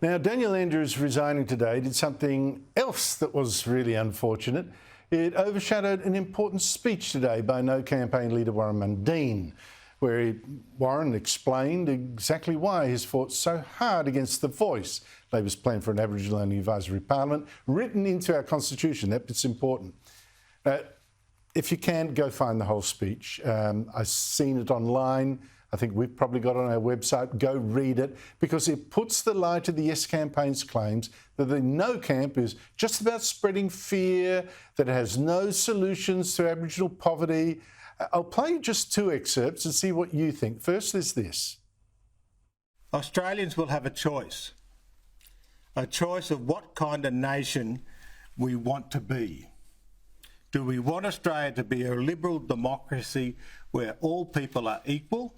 Now, Daniel Andrews resigning today did something else that was really unfortunate. It overshadowed an important speech today by No campaign leader Warren Mundine, where Warren explained exactly why he's fought so hard against the Voice, Labor's plan for an Aboriginal-only advisory parliament, written into our constitution. That bit's important. If you can, go find the whole speech. I've seen it online. I think we've probably got it on our website. Go read it, because it puts the lie to the Yes campaign's claims that the No camp is just about spreading fear, that it has no solutions to Aboriginal poverty. I'll play just two excerpts and see what you think. First is this. Australians will have a choice of what kind of nation we want to be. Do we want Australia to be a liberal democracy where all people are equal,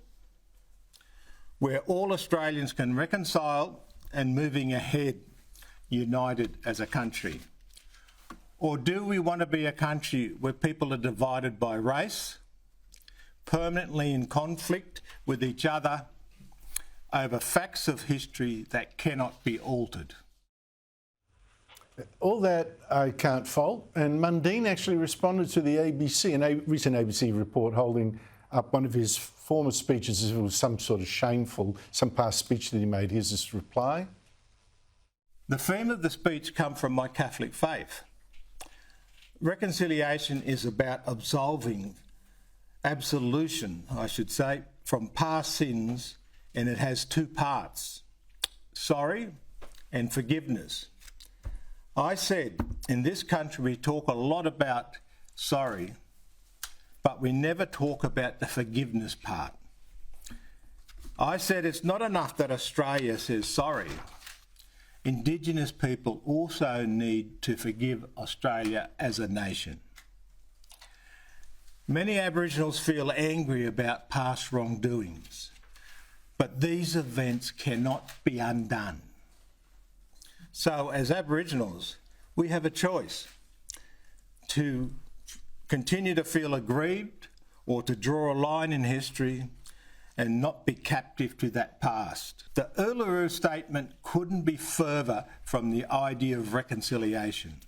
where all Australians can reconcile and moving ahead united as a country? Or do we want to be a country where people are divided by race, permanently in conflict with each other over facts of history that cannot be altered? All that I can't fault, and Mundine actually responded to the ABC, a recent ABC report holding up one of his former speeches as if it was some sort of shameful, some past speech that he made. Here's his reply. The theme of the speech comes from my Catholic faith. Reconciliation is about absolution, from past sins, and it has two parts, sorry and forgiveness. I said, in this country we talk a lot about sorry, but we never talk about the forgiveness part. I said it's not enough that Australia says sorry. Indigenous people also need to forgive Australia as a nation. Many Aboriginals feel angry about past wrongdoings, but these events cannot be undone. So as Aboriginals, we have a choice to continue to feel aggrieved or to draw a line in history and not be captive to that past. The Uluru Statement couldn't be further from the idea of reconciliation.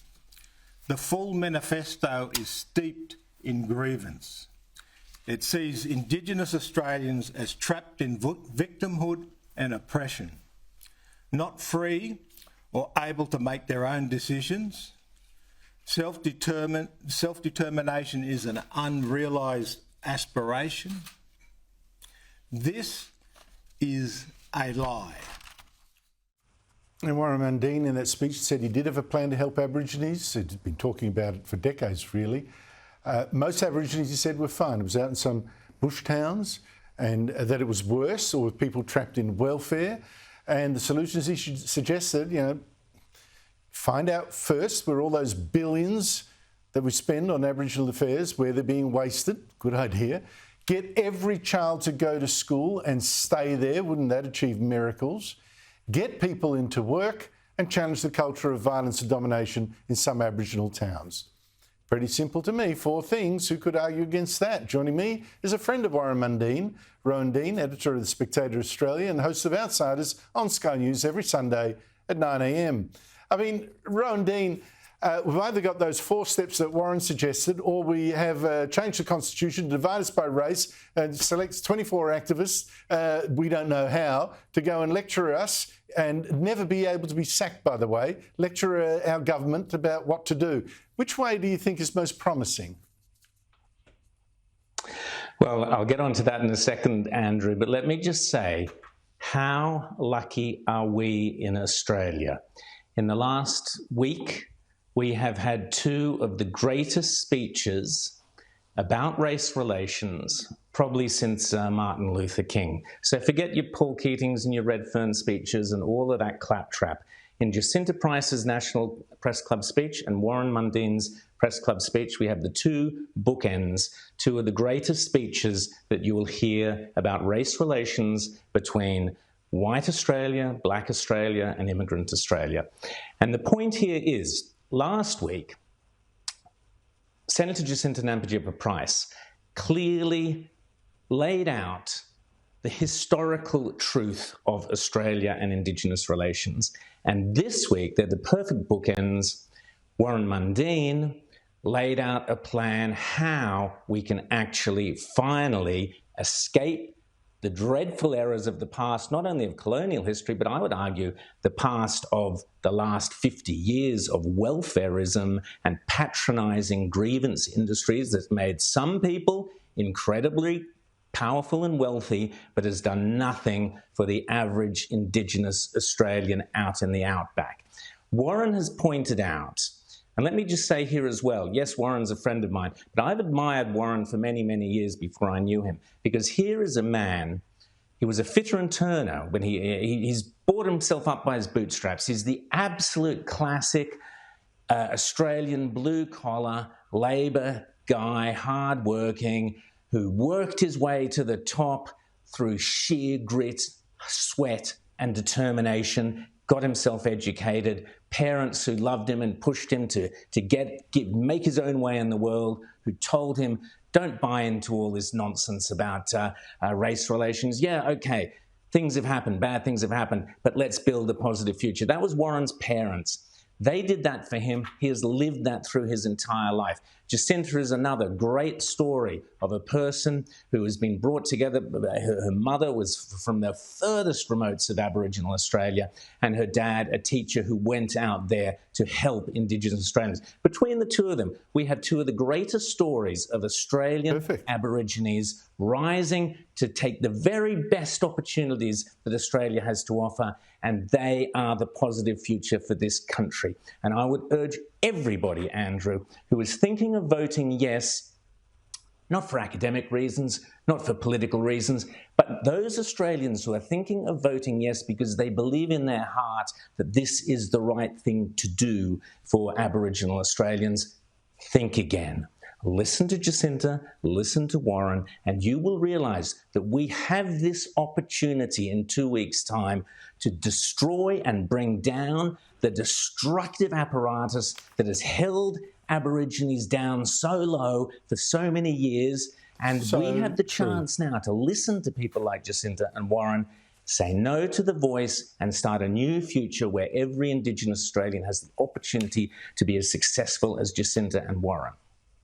The full manifesto is steeped in grievance. It sees Indigenous Australians as trapped in victimhood and oppression, not free or able to make their own decisions. Self-determination is an unrealised aspiration. This is a lie. And Warren Mundine in that speech said he did have a plan to help Aborigines. He'd been talking about it for decades, really. Most Aborigines, he said, were fine. It was out in some bush towns, and that it was worse, or with people trapped in welfare. And the solutions he suggested, find out first where all those billions that we spend on Aboriginal affairs, where they're being wasted. Good idea. Get every child to go to school and stay there. Wouldn't that achieve miracles? Get people into work and challenge the culture of violence and domination in some Aboriginal towns. Pretty simple to me. 4 things. Who could argue against that? Joining me is a friend of Warren Mundine, Rowan Dean, editor of The Spectator Australia and host of Outsiders on Sky News every Sunday at 9 a.m. I mean, Rowan Dean, we've either got those 4 steps that Warren suggested, or we have changed the constitution to divide us by race and select 24 activists, we don't know how, to go and lecture us and never be able to be sacked, by the way, lecture our government about what to do. Which way do you think is most promising? Well, I'll get on to that in a second, Andrew, but let me just say, how lucky are we in Australia? In the last week, we have had 2 of the greatest speeches about race relations, probably since Martin Luther King. So forget your Paul Keatings and your Redfern speeches and all of that claptrap. In Jacinta Price's National Press Club speech and Warren Mundine's Press Club speech, we have the 2 bookends, 2 of the greatest speeches that you will hear about race relations between white Australia, black Australia, and immigrant Australia. And the point here is, last week, Senator Jacinta Price clearly laid out the historical truth of Australia and Indigenous relations. And this week, they're the perfect bookends. Warren Mundine laid out a plan how we can actually finally escape the dreadful errors of the past, not only of colonial history, but I would argue the past of the last 50 years of welfarism and patronising grievance industries that's made some people incredibly powerful and wealthy, but has done nothing for the average Indigenous Australian out in the outback. Warren has pointed out, and let me just say here as well, yes, Warren's a friend of mine, but I've admired Warren for many, many years before I knew him, because here is a man, he was a fitter and turner when he's brought himself up by his bootstraps. He's the absolute classic Australian blue-collar Labor guy, hard-working, who worked his way to the top through sheer grit, sweat, and determination, got himself educated, parents who loved him and pushed him to make his own way in the world, who told him, don't buy into all this nonsense about race relations. Yeah, okay, things have happened, bad things have happened, but let's build a positive future. That was Warren's parents. They did that for him. He has lived that through his entire life. Jacinta is another great story of a person who has been brought together. Her mother was from the furthest remotes of Aboriginal Australia, and her dad, a teacher who went out there to help Indigenous Australians. Between the two of them, we have two of the greatest stories of Australian Aborigines rising to take the very best opportunities that Australia has to offer, and they are the positive future for this country. And I would urge everybody, Andrew, who is thinking of voting yes, not for academic reasons, not for political reasons, but those Australians who are thinking of voting yes because they believe in their heart that this is the right thing to do for Aboriginal Australians, think again. Listen to Jacinta, listen to Warren, and you will realise that we have this opportunity in 2 weeks' time to destroy and bring down the destructive apparatus that has held Aborigines down so low for so many years. And we have the chance now to listen to people like Jacinta and Warren, say no to the voice, and start a new future where every Indigenous Australian has the opportunity to be as successful as Jacinta and Warren.